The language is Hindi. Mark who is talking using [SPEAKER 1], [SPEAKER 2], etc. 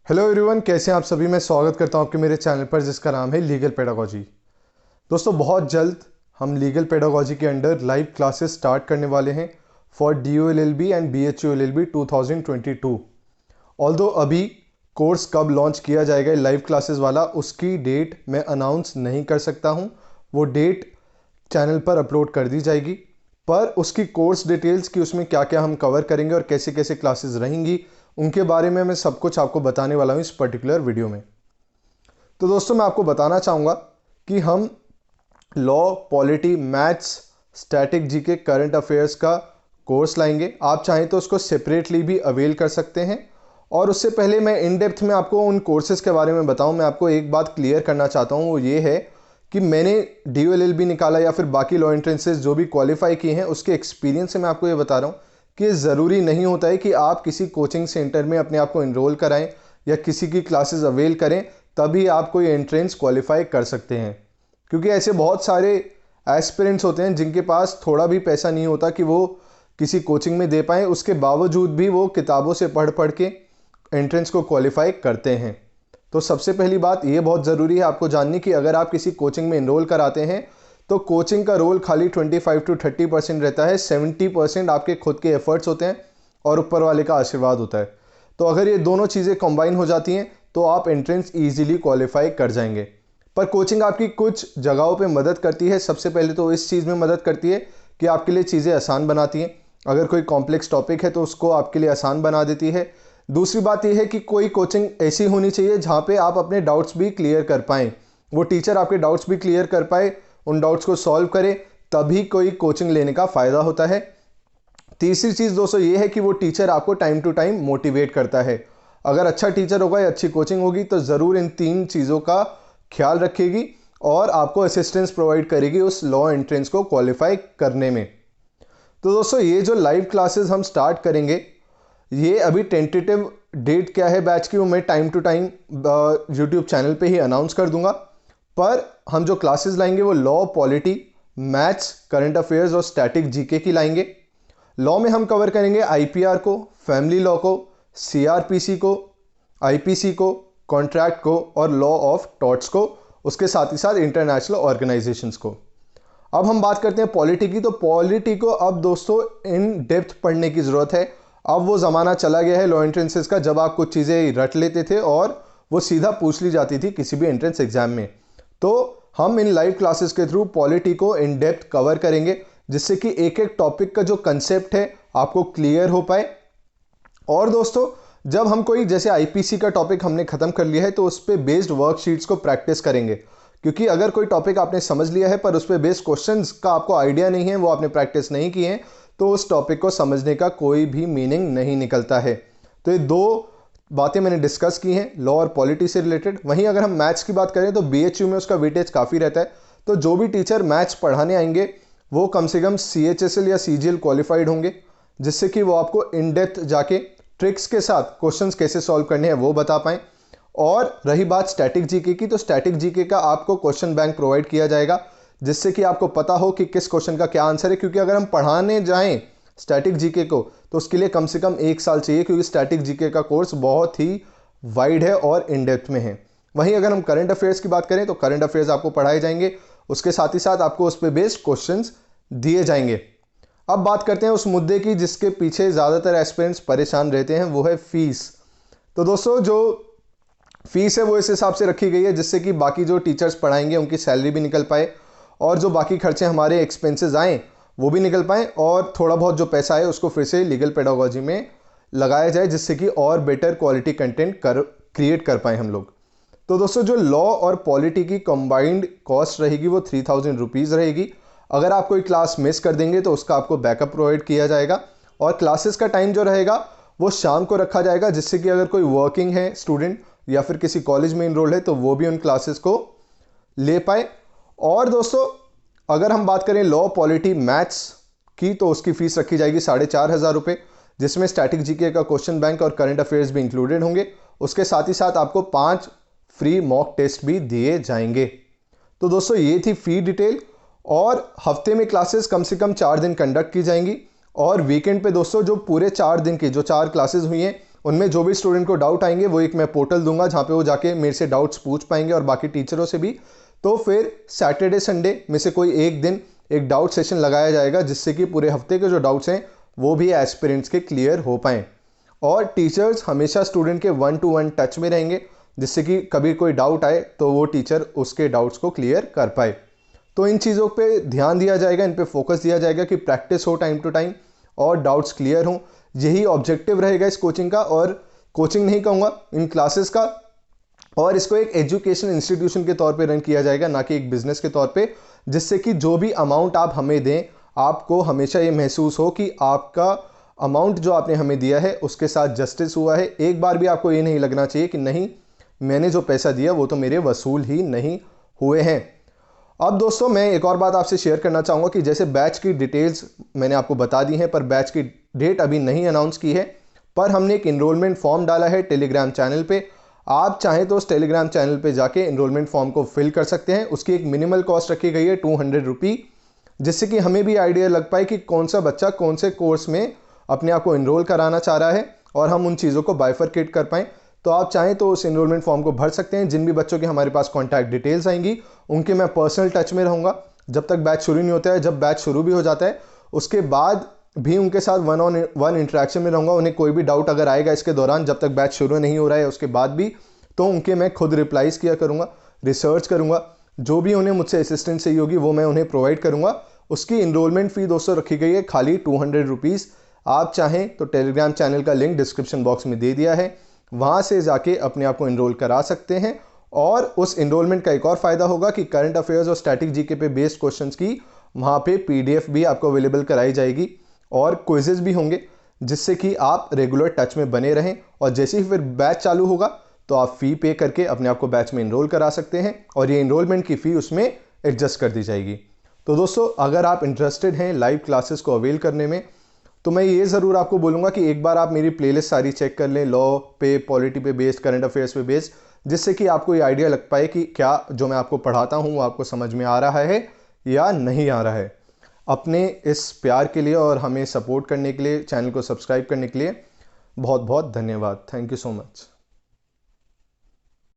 [SPEAKER 1] हेलो एवरीवन, कैसे हैं आप सभी। मैं स्वागत करता हूं आपके मेरे चैनल पर जिसका नाम है लीगल पेडागोजी। दोस्तों, बहुत जल्द हम लीगल पेडागोजी के अंडर लाइव क्लासेस स्टार्ट करने वाले हैं for DOLLB and BHULLB 2022। Although अभी कोर्स कब लॉन्च किया जाएगा लाइव क्लासेस वाला, उसकी डेट मैं अनाउंस नहीं कर सकता हूं। वो डेट चैनल पर अपलोड कर दी जाएगी, पर उसकी कोर्स डिटेल्स की, उसमें क्या क्या हम कवर करेंगे और कैसे कैसे क्लासेस रहेंगी, उनके बारे में मैं सब कुछ आपको बताने वाला हूं इस पर्टिकुलर वीडियो में। तो दोस्तों, मैं आपको बताना चाहूँगा कि हम law, polity, maths, static GK, current affairs का कोर्स लाएंगे। आप चाहें तो उसको सेपरेटली भी अवेल कर सकते हैं। और उससे पहले मैं इन डेप्थ में आपको उन कोर्सेज़ के बारे में बताऊं, मैं आपको एक बात क्लियर करना चाहता हूं, वो ये है कि मैंने DOLLB निकाला या फिर बाकी लॉ एंट्रेंसेज जो भी क्वालिफाई किए हैं, उसके एक्सपीरियंस से मैं आपको ये बता रहा हूँ कि ज़रूरी नहीं होता है कि आप किसी कोचिंग सेंटर में अपने आप को इनरोल कराएं या किसी की क्लासेस अवेल करें तभी आप कोई एंट्रेंस क्वालिफाई कर सकते हैं। क्योंकि ऐसे बहुत सारे एस्पिरेंट्स होते हैं जिनके पास थोड़ा भी पैसा नहीं होता कि वो किसी कोचिंग में दे पाएँ, उसके बावजूद भी वो किताबों से पढ़ पढ़ के एंट्रेंस को क्वालिफाई करते हैं। तो सबसे पहली बात ये बहुत ज़रूरी है आपको जाननी कि अगर आप किसी कोचिंग में इनरोल कराते हैं तो कोचिंग का रोल खाली 25 to 30% रहता है। 70% आपके खुद के एफर्ट्स होते हैं और ऊपर वाले का आशीर्वाद होता है। तो अगर ये दोनों चीज़ें कंबाइन हो जाती हैं तो आप एंट्रेंस ईजिली क्वालिफाई कर जाएंगे। पर कोचिंग आपकी कुछ जगहों पे मदद करती है। सबसे पहले तो इस चीज़ में मदद करती है कि आपके लिए चीज़ें आसान बनाती हैं। अगर कोई कॉम्प्लेक्स टॉपिक है तो उसको आपके लिए आसान बना देती है। दूसरी बात यह है कि कोई कोचिंग ऐसी होनी चाहिए जहाँ पे आप अपने डाउट्स भी क्लियर कर पाएँ, वो टीचर आपके डाउट्स भी क्लियर कर पाए, उन डाउट्स को सॉल्व करे, तभी कोई कोचिंग लेने का फ़ायदा होता है। तीसरी चीज़ दोस्तों ये है कि वो टीचर आपको टाइम टू टाइम मोटिवेट करता है। अगर अच्छा टीचर होगा या अच्छी कोचिंग होगी तो ज़रूर इन तीन चीज़ों का ख्याल रखेगी और आपको असिस्टेंस प्रोवाइड करेगी उस लॉ एंट्रेंस को क्वालिफाई करने में। तो दोस्तों, ये जो लाइव क्लासेस हम स्टार्ट करेंगे, ये अभी टेंटेटिव डेट क्या है बैच की, वो मैं time to time YouTube channel पे ही अनाउंस कर दूंगा। पर हम जो क्लासेस लाएंगे वो law, polity, maths, current affairs और स्टैटिक जीके की लाएंगे। लॉ में हम कवर करेंगे IPR को, फैमिली लॉ को, CRPC को, IPC को, कॉन्ट्रैक्ट को और लॉ ऑफ टॉर्ट्स को, उसके साथ ही साथ इंटरनेशनल ऑर्गेनाइजेशंस को। अब हम बात करते हैं पॉलिटी की। तो पॉलिटी को अब दोस्तों इन डेप्थ पढ़ने की ज़रूरत है। अब वो ज़माना चला गया है लॉ एंट्रेंसेस का जब आप कुछ चीज़ें रट लेते थे और वो सीधा पूछ ली जाती थी किसी भी एंट्रेंस एग्जाम में। तो हम इन लाइव क्लासेस के थ्रू पॉलिटी को इन डेप्थ कवर करेंगे, जिससे कि एक एक टॉपिक का जो कंसेप्ट है आपको क्लियर हो पाए। और दोस्तों, जब हम कोई जैसे IPC का टॉपिक हमने ख़त्म कर लिया है तो उस पर बेस्ड वर्कशीट्स को प्रैक्टिस करेंगे। क्योंकि अगर कोई टॉपिक आपने समझ लिया है पर उस पर बेस्ड क्वेश्चंस का आपको आइडिया नहीं है, वो आपने प्रैक्टिस नहीं किए हैं, तो उस टॉपिक को समझने का कोई भी मीनिंग नहीं निकलता है। तो ये दो बातें मैंने डिस्कस की हैं लॉ और पॉलिटी से रिलेटेड। वहीं अगर हम मैथ्स की बात करें तो BHU में उसका वेटेज काफ़ी रहता है। तो जो भी टीचर मैथ्स पढ़ाने आएंगे वो कम से कम CHSL या CGL क्वालिफाइड होंगे, जिससे कि वो आपको इन डेप्थ जाके ट्रिक्स के साथ क्वेश्चंस कैसे सॉल्व करने हैं वो बता पाएँ। और रही बात स्टैटिक जीके की, तो स्टैटिक जीके का आपको क्वेश्चन बैंक प्रोवाइड किया जाएगा, जिससे कि आपको पता हो कि किस क्वेश्चन का क्या आंसर है। क्योंकि अगर हम पढ़ाने जाएं स्टैटिक जीके को तो उसके लिए कम से कम 1 साल चाहिए, क्योंकि स्टैटिक जीके का कोर्स बहुत ही वाइड है और इन डेप्थ में है। वहीं अगर हम करंट अफेयर्स की बात करें तो करंट अफेयर्स आपको पढ़ाए जाएंगे, उसके साथ ही साथ आपको उस पर बेस्ड क्वेश्चंस दिए जाएंगे। अब बात करते हैं उस मुद्दे की जिसके पीछे ज़्यादातर एस्पिरेंट्स परेशान रहते हैं, वो है फीस। तो दोस्तों, जो फीस है वो इस हिसाब से रखी गई है जिससे कि बाकी जो टीचर्स पढ़ाएंगे उनकी सैलरी भी निकल पाए और जो बाकी खर्चे हमारे एक्सपेंसेस आए वो भी निकल पाए, और थोड़ा बहुत जो पैसा है उसको फिर से लीगल पेडागोजी में लगाया जाए, जिससे कि और बेटर क्वालिटी कंटेंट क्रिएट कर पाए हम लोग। तो दोस्तों, जो लॉ और पॉलिटी की कंबाइंड कॉस्ट रहेगी वो 3000 रुपीज़ रहेगी। अगर आप कोई क्लास मिस कर देंगे तो उसका आपको बैकअप प्रोवाइड किया जाएगा। और क्लासेस का टाइम जो रहेगा वो शाम को रखा जाएगा, जिससे कि अगर कोई वर्किंग है स्टूडेंट या फिर किसी कॉलेज में इनरोल्ड है तो वो भी उन क्लासेस को ले पाए। और दोस्तों, अगर हम बात करें लॉ, पॉलिटी, मैथ्स की तो उसकी फीस रखी जाएगी 4500 रुपये, जिसमें स्टैटिक जीके का क्वेश्चन बैंक और करंट अफेयर्स भी इंक्लूडेड होंगे। उसके साथ ही साथ आपको 5 फ्री मॉक टेस्ट भी दिए जाएंगे। तो दोस्तों, ये थी फी डिटेल। और हफ्ते में क्लासेस कम से कम 4 दिन कंडक्ट की जाएंगी। और वीकेंड पे दोस्तों जो पूरे 4 दिन की जो 4 क्लासेस हुई हैं उनमें जो भी स्टूडेंट को डाउट आएंगे वो एक मैं पोर्टल दूंगा जहाँ पे वो जाके मेरे से डाउट्स पूछ पाएंगे और बाकी टीचरों से भी। तो फिर सैटरडे संडे में से कोई एक दिन एक डाउट सेशन लगाया जाएगा जिससे कि पूरे हफ्ते के जो डाउट्स हैं वो भी एस्पिरेंट्स के क्लियर हो पाएँ। और टीचर्स हमेशा स्टूडेंट के 1-to-1 टच में रहेंगे जिससे कि कभी कोई डाउट आए तो वो टीचर उसके डाउट्स को क्लियर कर पाए। तो इन चीज़ों पे ध्यान दिया जाएगा, इन पे फोकस दिया जाएगा कि प्रैक्टिस हो टाइम टू टाइम और डाउट्स क्लियर हों। यही ऑब्जेक्टिव रहेगा इस कोचिंग का, और कोचिंग नहीं कहूँगा, इन क्लासेस का। और इसको एक एजुकेशन इंस्टीट्यूशन के तौर पे रन किया जाएगा, ना कि एक बिजनेस के तौर पे, जिससे कि जो भी अमाउंट आप हमें दें आपको हमेशा ये महसूस हो कि आपका अमाउंट जो आपने हमें दिया है उसके साथ जस्टिस हुआ है। एक बार भी आपको ये नहीं लगना चाहिए कि नहीं, मैंने जो पैसा दिया वो तो मेरे वसूल ही नहीं हुए हैं। अब दोस्तों मैं एक और बात आपसे शेयर करना चाहूँगा कि जैसे बैच की डिटेल्स मैंने आपको बता दी हैं, पर बैच की डेट अभी नहीं अनाउंस की है, पर हमने एक इनरोलमेंट फॉर्म डाला है टेलीग्राम चैनल पे। आप चाहें तो उस टेलीग्राम चैनल पे जाके इनरोलमेंट फॉर्म को फिल कर सकते हैं। उसकी एक मिनिमल कॉस्ट रखी गई है 200 रुपी, जिससे कि हमें भी आइडिया लग पाए कि कौन सा बच्चा कौन से कोर्स में अपने आप को इनरोल कराना चाह रहा है और हम उन चीज़ों को बाइफरकेट कर पाएँ। तो आप चाहें तो उस इनरोलमेंट फॉर्म को भर सकते हैं। जिन भी बच्चों के हमारे पास कॉन्टैक्ट डिटेल्स आएंगी उनके मैं पर्सनल टच में रहूँगा जब तक बैच शुरू नहीं होता है। जब बैच शुरू भी हो जाता है उसके बाद भी उनके साथ 1-on-1 इंटरेक्शन में रहूँगा। उन्हें कोई भी डाउट अगर आएगा इसके दौरान, जब तक बैच शुरू नहीं हो रहा है उसके बाद भी, तो उनके मैं खुद रिप्लाईज किया करूँगा, रिसर्च करूँगा। जो भी उन्हें मुझसे असिस्टेंस चाहिए होगी वो मैं उन्हें प्रोवाइड करूँगा। उसकी इनरोलमेंट फ़ी दोस्तों रखी गई है खाली 200 रुपीज़। आप चाहें तो टेलीग्राम चैनल का लिंक डिस्क्रिप्शन बॉक्स में दे दिया है, वहाँ से जाके अपने आप को इनरोल करा सकते हैं। और उस इनरोलमेंट का एक और फ़ायदा होगा कि करंट अफेयर्स और स्टैटिक जीके पे बेस्ड क्वेश्चंस की वहाँ पे पीडीएफ भी आपको अवेलेबल कराई जाएगी और क्विजेज भी होंगे, जिससे कि आप रेगुलर टच में बने रहें। और जैसे ही फिर बैच चालू होगा तो आप फ़ी पे करके अपने आप को बैच में इनरोल करा सकते हैं और ये इनरोलमेंट की फ़ी उसमें एडजस्ट कर दी जाएगी। तो दोस्तों अगर आप इंटरेस्टेड हैं लाइव क्लासेस को अवेल करने में, तो मैं ये ज़रूर आपको बोलूँगा कि एक बार आप मेरी प्लेलिस्ट सारी चेक कर लें, लॉ पे, पॉलिटी पे बेस्ड, करंट अफेयर्स पे बेस्ड, जिससे कि आपको ये आइडिया लग पाए कि क्या जो मैं आपको पढ़ाता हूँ वो आपको समझ में आ रहा है या नहीं आ रहा है। अपने इस प्यार के लिए और हमें सपोर्ट करने के लिए, चैनल को सब्सक्राइब करने के लिए बहुत बहुत धन्यवाद। Thank you so much.